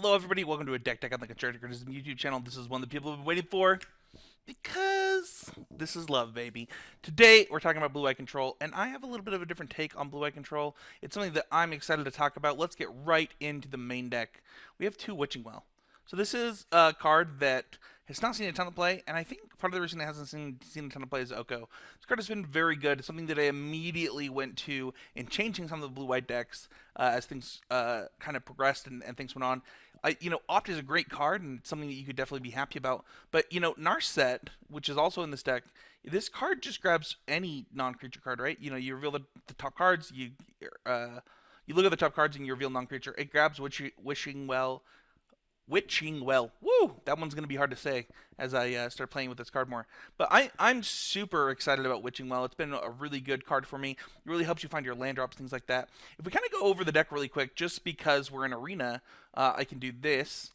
Hello everybody, welcome to a Deck on the Constructed Criticism YouTube channel. This is one that people have been waiting for because this is love, baby. Today we're talking about blue-eye control, and I have a little bit of a different take on blue-eye control. It's something that I'm excited to talk about. Let's get right into the main deck. We have two Witching Well. So this is a card that has not seen a ton of play, and I think part of the reason it hasn't seen a ton of play is Oko. This card has been very good. It's something that I immediately went to in changing some of the blue-white decks as things kind of progressed and things went on. Opt is a great card and something that you could definitely be happy about. But, Narset, which is also in this deck, this card just grabs any non-creature card, right? You reveal the top cards, you look at the top cards and you reveal non-creature. It grabs Witching Well. Woo! That one's going to be hard to say as I start playing with this card more. But I'm super excited about Witching Well. It's been a really good card for me. It really helps you find your land drops, things like that. If we kind of go over the deck really quick, just because we're in Arena, I can do this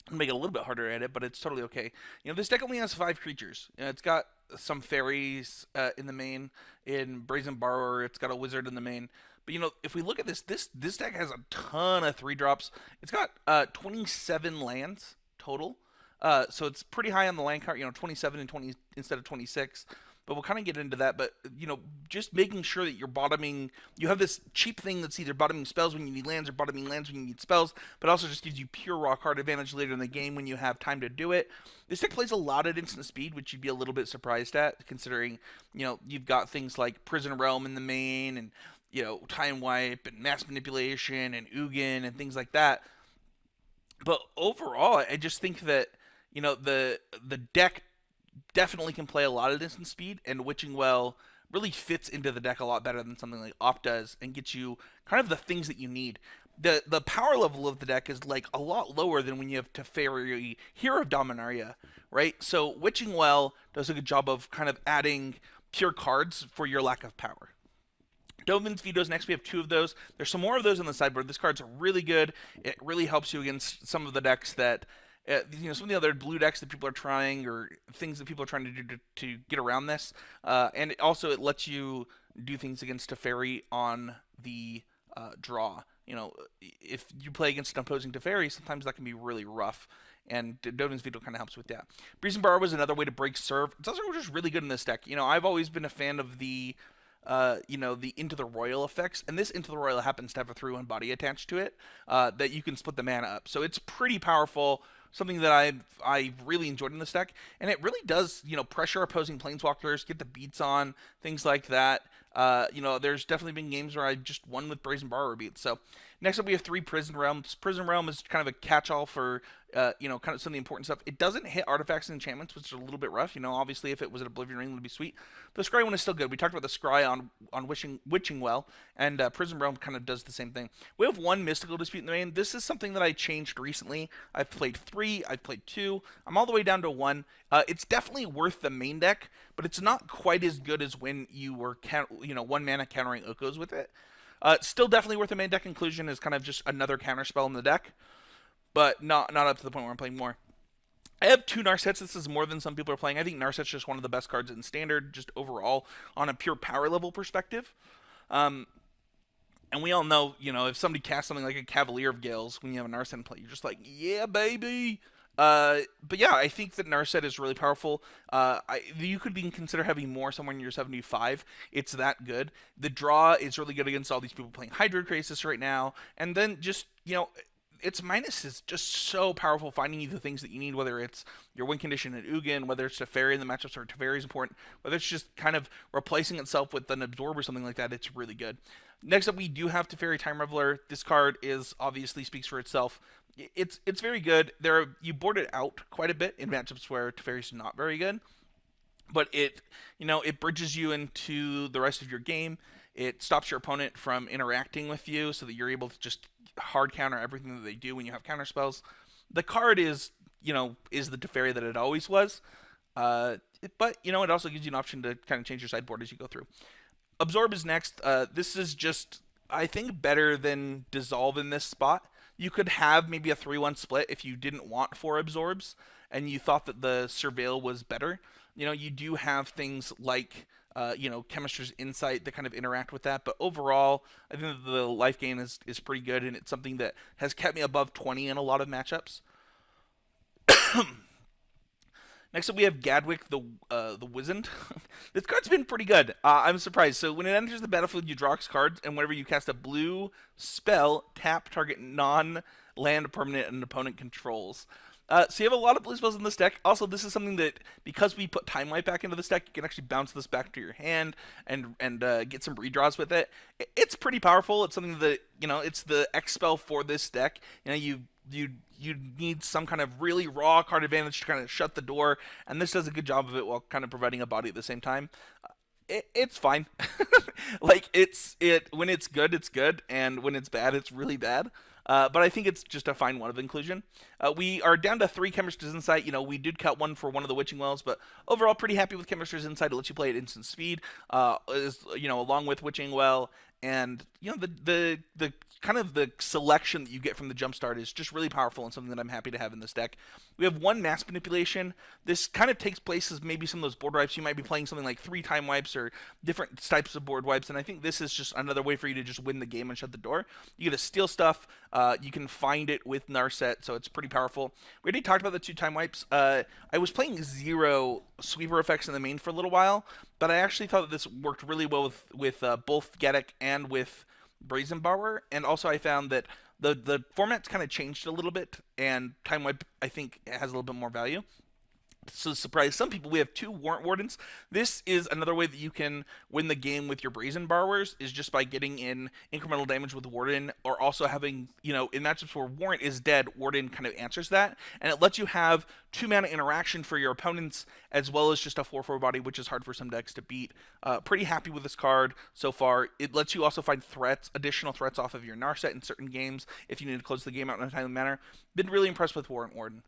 and make it a little bit harder at it, but it's totally okay. This deck only has 5 creatures. It's got some fairies in the main. In Brazen Borrower, it's got a wizard in the main. But if we look at this deck has a ton of 3-drops. It's got 27 lands total. So it's pretty high on the land count, 27 and 20 instead of 26. But we'll kind of get into that. But, just making sure that you're bottoming, you have this cheap thing that's either bottoming spells when you need lands or bottoming lands when you need spells, but also just gives you pure raw card advantage later in the game when you have time to do it. This deck plays a lot at instant speed, which you'd be a little bit surprised at, considering, you've got things like Prison Realm in the main and, Time Wipe and Mass Manipulation and Ugin and things like that. But overall, I just think that, the deck definitely can play a lot of instant speed, and Witching Well really fits into the deck a lot better than something like Opt does and gets you kind of the things that you need. The power level of the deck is like a lot lower than when you have Teferi, Hero of Dominaria, right? So Witching Well does a good job of kind of adding pure cards for your lack of power. Dovin's Veto's next. We have 2 of those. There's some more of those on the sideboard. This card's really good. It really helps you against some of the decks that, some of the other blue decks that people are trying, or things that people are trying to do to get around this. And it lets you do things against Teferi on the draw. If you play against an opposing Teferi, sometimes that can be really rough. And Dovin's Veto kind of helps with that. Brazen Borrower was another way to break serve. It's also just really good in this deck. I've always been a fan of the Into the Royal effects, and this Into the Royal happens to have a 3/1 body attached to it that you can split the mana up. So it's pretty powerful, something that I really enjoyed in this deck, and it really does, pressure opposing planeswalkers, get the beats on, things like that. There's definitely been games where I just won with Brazen Borrower beats. So next up we have 3 Prison Realms. Prison Realm is kind of a catch-all for, kind of some of the important stuff. It doesn't hit artifacts and enchantments, which is a little bit rough. Obviously if it was an Oblivion Ring, it would be sweet. The Scry one is still good. We talked about the Scry on Witching Well, and Prison Realm kind of does the same thing. We have 1 Mystical Dispute in the main. This is something that I changed recently. I've played 3, I've played 2. I'm all the way down to 1. It's definitely worth the main deck, but it's not quite as good as when you were 1 mana countering Okos with it. Still definitely worth the main deck inclusion as kind of just another counter spell in the deck, but not up to the point where I'm playing more. I have 2 Narsets. This is more than some people are playing. I think Narset's just one of the best cards in Standard, just overall, on a pure power level perspective. And we all know, if somebody casts something like a Cavalier of Gales when you have a Narset in play, you're just like, yeah, baby! But yeah, I think that Narset is really powerful. You could even consider having more somewhere in your 75. It's that good. The draw is really good against all these people playing Hydro Crisis right now. And then just, its minus is just so powerful, finding you the things that you need, whether it's your win condition at Ugin, whether it's Teferi in the matchups where Teferi is important, whether it's just kind of replacing itself with an Absorb or something like that. It's really good. Next up, we do have Teferi Time Raveler. This card is obviously speaks for itself. It's very good. You board it out quite a bit in matchups where Teferi's not very good, but it bridges you into the rest of your game. It stops your opponent from interacting with you so that you're able to just hard counter everything that they do when you have counter spells. The card is the Teferi that it always was, but it also gives you an option to kind of change your sideboard as you go through. Absorb is next. This is just, I think, better than Dissolve in this spot. You could have maybe a 3/1 split if you didn't want 4 Absorbs and you thought that the Surveil was better. You do have things like Chemister's Insight that kind of interact with that. But overall, I think that the life gain is pretty good, and it's something that has kept me above 20 in a lot of matchups. Next up, we have Gadwick, the Wizened. This card's been pretty good. I'm surprised. So when it enters the battlefield, you draw cards, and whenever you cast a blue spell, tap target non-land permanent an opponent controls. So you have a lot of blue spells in this deck. Also, this is something that, because we put Time Wipe back into this deck, you can actually bounce this back to your hand and get some redraws with it. It's pretty powerful. It's something that, it's the X spell for this deck. You need some kind of really raw card advantage to kind of shut the door, and this does a good job of it while kind of providing a body at the same time. It's fine. Like, when it's good, it's good, and when it's bad, it's really bad. But I think it's just a fine one of inclusion. We are down to 3 Chemister's Insight. We did cut one for one of the Witching Wells, but overall pretty happy with Chemister's Insight. It lets you play at instant speed, along with Witching Well. And the kind of the selection that you get from the jumpstart is just really powerful and something that I'm happy to have in this deck. We have 1 Mass Manipulation. This kind of takes place as maybe some of those board wipes. You might be playing something like 3 Time Wipes or different types of board wipes, and I think this is just another way for you to just win the game and shut the door. You get to steal stuff. You can find it with Narset, so it's pretty powerful. We already talked about the 2 Time Wipes. I was playing 0 sweeper effects in the main for a little while, but I actually thought that this worked really well with both Gadwick and with Brazen Borrower, and also I found that the format's kind of changed a little bit, and Time Wipe, I think, has a little bit more value. So surprise some people, we have 2 Warrant Wardens. This is another way that you can win the game with your Brazen Borrowers, is just by getting in incremental damage with Warden, or also having, in matchups where Warrant is dead, Warden kind of answers that, and it lets you have 2 mana interaction for your opponents, as well as just a 4/4 body, which is hard for some decks to beat. Pretty happy with this card so far. It lets you also find additional threats off of your Narset in certain games, if you need to close the game out in a timely manner. Been really impressed with Warrant Warden.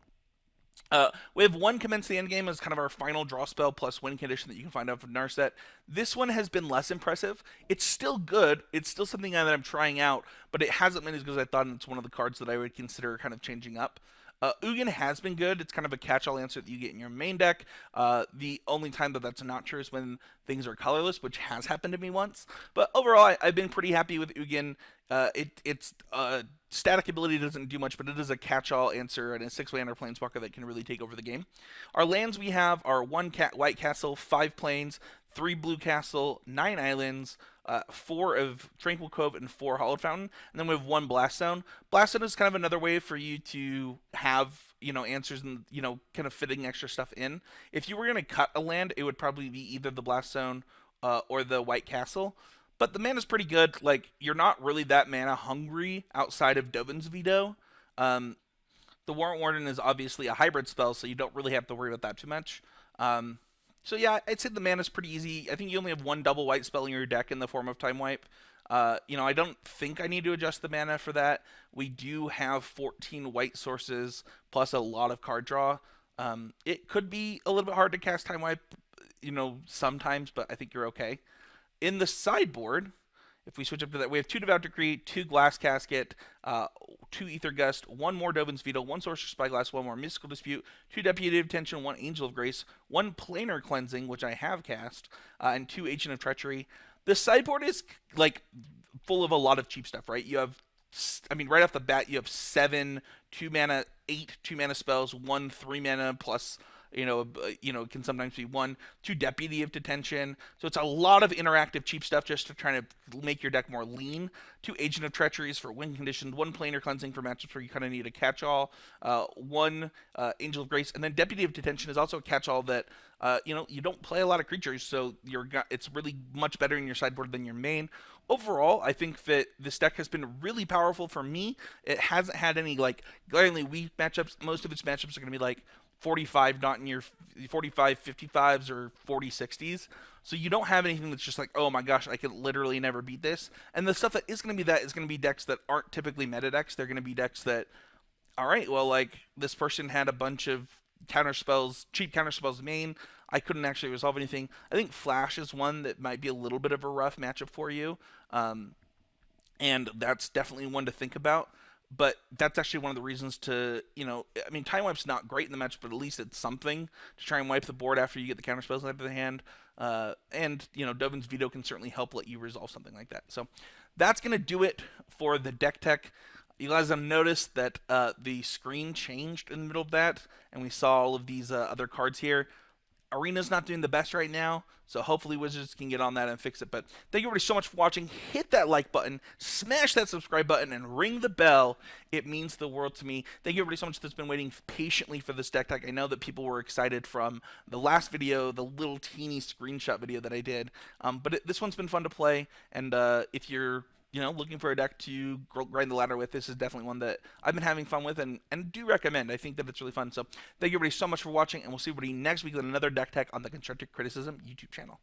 We have 1 Commence the Endgame as kind of our final draw spell plus win condition that you can find out from Narset. This one has been less impressive. It's still good. It's still something that I'm trying out, but it hasn't been as good as I thought, and it's one of the cards that I would consider kind of changing up. Ugin has been good. It's kind of a catch-all answer that you get in your main deck. The only time that that's not true is when things are colorless, which has happened to me once. But overall, I've been pretty happy with Ugin. Its static ability doesn't do much, but it is a catch-all answer and a 6-mana planeswalker that can really take over the game. Our lands we have are 1 white castle, 5 plains, 3 blue castle, 9 islands, 4 of Tranquil Cove, and 4 Hallowed Fountain. And then we have 1 Blast Zone. Blast Zone is kind of another way for you to have, answers and, kind of fitting extra stuff in. If you were going to cut a land, it would probably be either the Blast Zone or the White Castle. But the mana's pretty good. Like, you're not really that mana hungry outside of Dovin's Veto. The Warrant Warden is obviously a hybrid spell, so you don't really have to worry about that too much. So yeah, I'd say the mana's pretty easy. I think you only have 1 double white spell in your deck in the form of Time Wipe. I don't think I need to adjust the mana for that. We do have 14 white sources plus a lot of card draw. It could be a little bit hard to cast Time Wipe, sometimes, but I think you're okay. In the sideboard, if we switch up to that, we have 2 Devout Decree, 2 Glass Casket, 2 Aether Gust, 1 more Dovin's Veto, 1 Sorcerer's Spyglass, 1 more Mystical Dispute, 2 Deputy of Detention, 1 Angel of Grace, 1 Planar Cleansing, which I have cast, and 2 Agent of Treachery. The sideboard is, full of a lot of cheap stuff, right? You have, right off the bat, you have 7 2-mana, 8 2-mana spells, 1 3-mana plus... it can sometimes be 1, 2 Deputy of Detention. So it's a lot of interactive cheap stuff just to try to make your deck more lean. 2 Agent of Treacheries for win conditions, 1 Planar Cleansing for matchups where you kind of need a catch-all, 1 Angel of Grace, and then Deputy of Detention is also a catch-all that, you don't play a lot of creatures, so it's really much better in your sideboard than your main. Overall, I think that this deck has been really powerful for me. It hasn't had any, glaringly weak matchups. Most of its matchups are going to be, 45, not in your 45 55s or 40 60s. So you don't have anything that's just oh my gosh, I could literally never beat this. And the stuff that is going to be that is going to be decks that aren't typically meta decks. They're going to be decks that, all right, well, this person had a bunch of counter spells, cheap counter spells main. I couldn't actually resolve anything. I think Flash is one that might be a little bit of a rough matchup for you. And that's definitely one to think about. but that's actually one of the reasons to, I mean, Time Wipe's not great in the match, but at least it's something to try and wipe the board after you get the counter spells out of the hand. And, Dovin's Veto can certainly help let you resolve something like that. So that's going to do it for the deck tech. You guys have noticed that the screen changed in the middle of that, and we saw all of these other cards here. Arena's not doing the best right now, so hopefully Wizards can get on that and fix it. But thank you everybody so much for watching. Hit that like button, smash that subscribe button, and ring the bell. It means the world to me. Thank you everybody so much that's been waiting patiently for this deck tech. I know that people were excited from the last video, the little teeny screenshot video that I did. But this one's been fun to play, and if you're looking for a deck to grind the ladder with, this is definitely one that I've been having fun with and do recommend. I think that it's really fun. So thank you everybody so much for watching, and we'll see everybody next week with another deck tech on the Constructive Criticism YouTube channel.